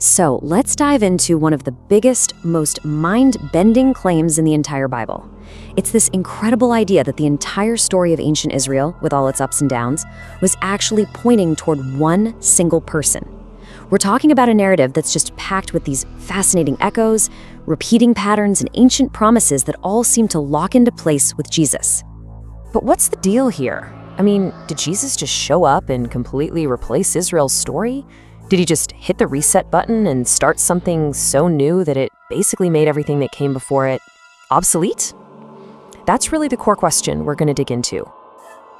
So let's dive into one of the biggest, most mind-bending claims in the entire Bible. It's this incredible idea that the entire story of ancient Israel, with all its ups and downs, was actually pointing toward one single person. We're talking about a narrative that's just packed with these fascinating echoes, repeating patterns, and ancient promises that all seem to lock into place with Jesus. But what's the deal here? I mean, did Jesus just show up and completely replace Israel's story? Did he just hit the reset button and start something so new that it basically made everything that came before it obsolete? That's really the core question we're going to dig into.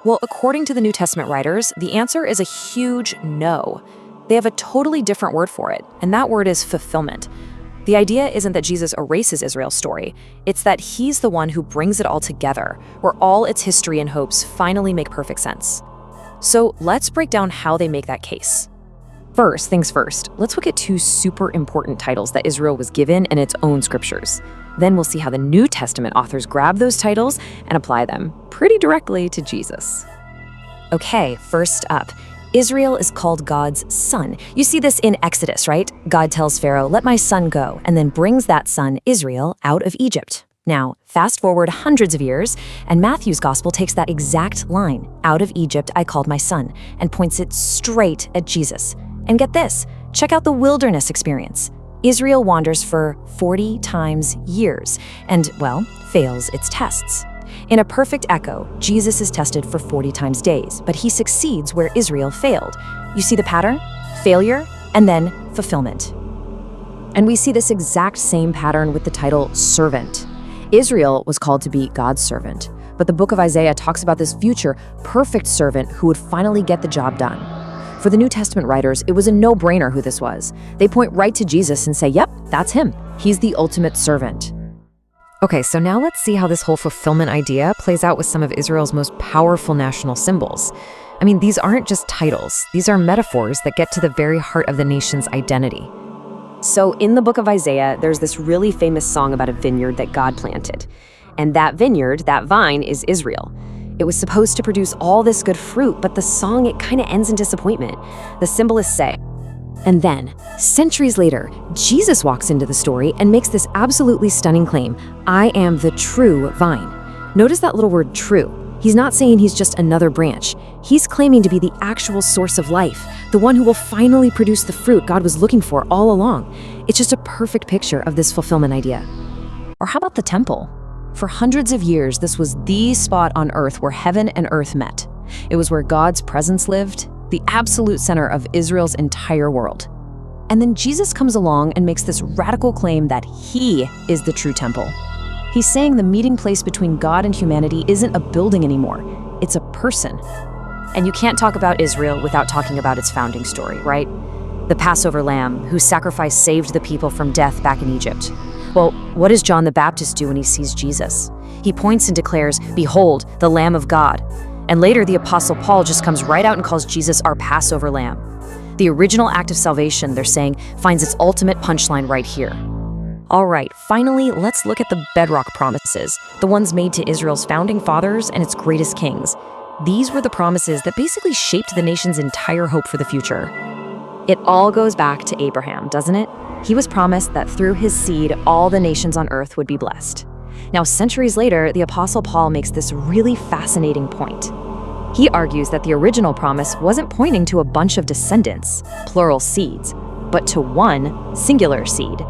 Well, according to the New Testament writers, the answer is a huge no. They have a totally different word for it, and that word is fulfillment. The idea isn't that Jesus erases Israel's story. It's that he's the one who brings it all together, where all its history and hopes finally make perfect sense. So let's break down how they make that case. First things first, let's look at two super important titles that Israel was given in its own scriptures. Then we'll see how the New Testament authors grab those titles and apply them pretty directly to Jesus. Okay, first up, Israel is called God's son. You see this in Exodus, right? God tells Pharaoh, "Let my son go," and then brings that son, Israel, out of Egypt. Now, fast forward hundreds of years, and Matthew's gospel takes that exact line, "Out of Egypt I called my son," and points it straight at Jesus. And get this, check out the wilderness experience. Israel wanders for 40 times years and, well, fails its tests. In a perfect echo, Jesus is tested for 40 times days, but he succeeds where Israel failed. You see the pattern? Failure, and then fulfillment. And we see this exact same pattern with the title servant. Israel was called to be God's servant, but the book of Isaiah talks about this future, perfect servant who would finally get the job done. For the New Testament writers, it was a no-brainer who this was. They point right to Jesus and say, yep, that's him. He's the ultimate servant. Okay, so now let's see how this whole fulfillment idea plays out with some of Israel's most powerful national symbols. I mean, these aren't just titles. These are metaphors that get to the very heart of the nation's identity. So in the book of Isaiah, there's this really famous song about a vineyard that God planted. And that vineyard, that vine, is Israel. It was supposed to produce all this good fruit, but the song, it kind of ends in disappointment. The symbolists say, and then, centuries later, Jesus walks into the story and makes this absolutely stunning claim, "I am the true vine." Notice that little word true. He's not saying he's just another branch. He's claiming to be the actual source of life, the one who will finally produce the fruit God was looking for all along. It's just a perfect picture of this fulfillment idea. Or how about the temple? For hundreds of years, this was the spot on earth where heaven and earth met. It was where God's presence lived, the absolute center of Israel's entire world. And then Jesus comes along and makes this radical claim that he is the true temple. He's saying the meeting place between God and humanity isn't a building anymore, it's a person. And you can't talk about Israel without talking about its founding story, right? The Passover lamb, whose sacrifice saved the people from death back in Egypt. Well, what does John the Baptist do when he sees Jesus? He points and declares, "Behold, the Lamb of God." And later, the Apostle Paul just comes right out and calls Jesus our Passover lamb. The original act of salvation, they're saying, finds its ultimate punchline right here. All right, finally, let's look at the bedrock promises, the ones made to Israel's founding fathers and its greatest kings. These were the promises that basically shaped the nation's entire hope for the future. It all goes back to Abraham, doesn't it? He was promised that through his seed, all the nations on earth would be blessed. Now, centuries later, the Apostle Paul makes this really fascinating point. He argues that the original promise wasn't pointing to a bunch of descendants, plural seeds, but to one singular seed.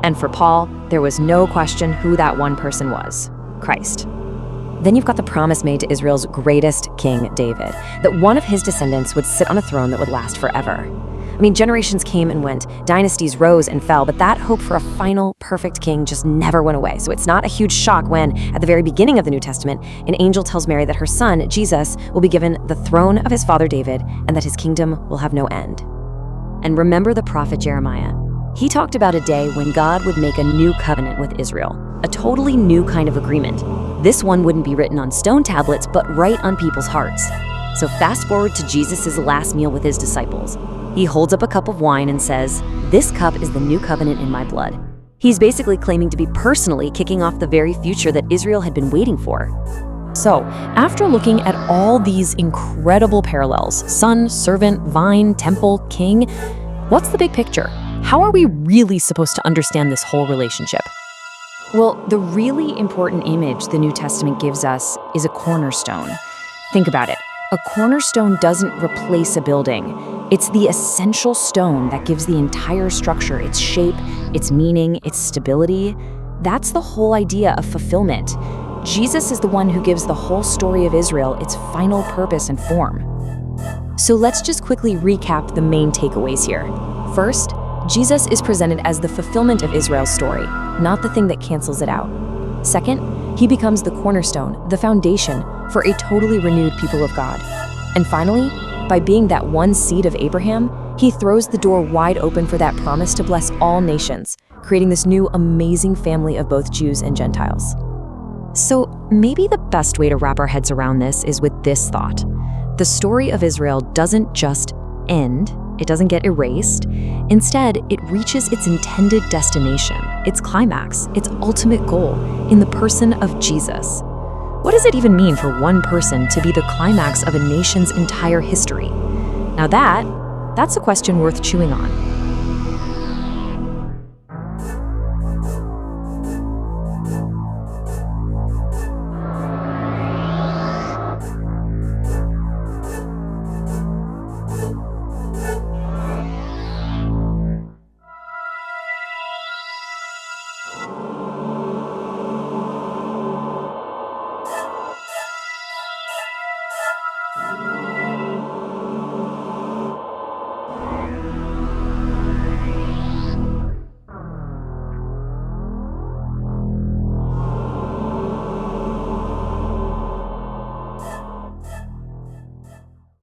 And for Paul, there was no question who that one person was: Christ. Then you've got the promise made to Israel's greatest king, David, that one of his descendants would sit on a throne that would last forever. I mean, generations came and went, dynasties rose and fell, but that hope for a final, perfect king just never went away. So it's not a huge shock when, at the very beginning of the New Testament, an angel tells Mary that her son, Jesus, will be given the throne of his father David and that his kingdom will have no end. And remember the prophet Jeremiah. He talked about a day when God would make a new covenant with Israel, a totally new kind of agreement. This one wouldn't be written on stone tablets, but right on people's hearts. So fast forward to Jesus' last meal with his disciples. He holds up a cup of wine and says, "This cup is the new covenant in my blood." He's basically claiming to be personally kicking off the very future that Israel had been waiting for. So, after looking at all these incredible parallels, son, servant, vine, temple, king, what's the big picture? how are we really supposed to understand this whole relationship? Well, the really important image the New Testament gives us is a cornerstone. Think about it. A cornerstone doesn't replace a building. It's the essential stone that gives the entire structure its shape, its meaning, its stability. That's the whole idea of fulfillment. Jesus is the one who gives the whole story of Israel its final purpose and form. So let's just quickly recap the main takeaways here. First, Jesus is presented as the fulfillment of Israel's story, not the thing that cancels it out. Second, he becomes the cornerstone, the foundation for a totally renewed people of God. And finally, by being that one seed of Abraham, he throws the door wide open for that promise to bless all nations, creating this new amazing family of both Jews and Gentiles. So maybe the best way to wrap our heads around this is with this thought. The story of Israel doesn't just end, it doesn't get erased. Instead, it reaches its intended destination, its climax, its ultimate goal in the person of Jesus. What does it even mean for one person to be the climax of a nation's entire history? Now that's a question worth chewing on.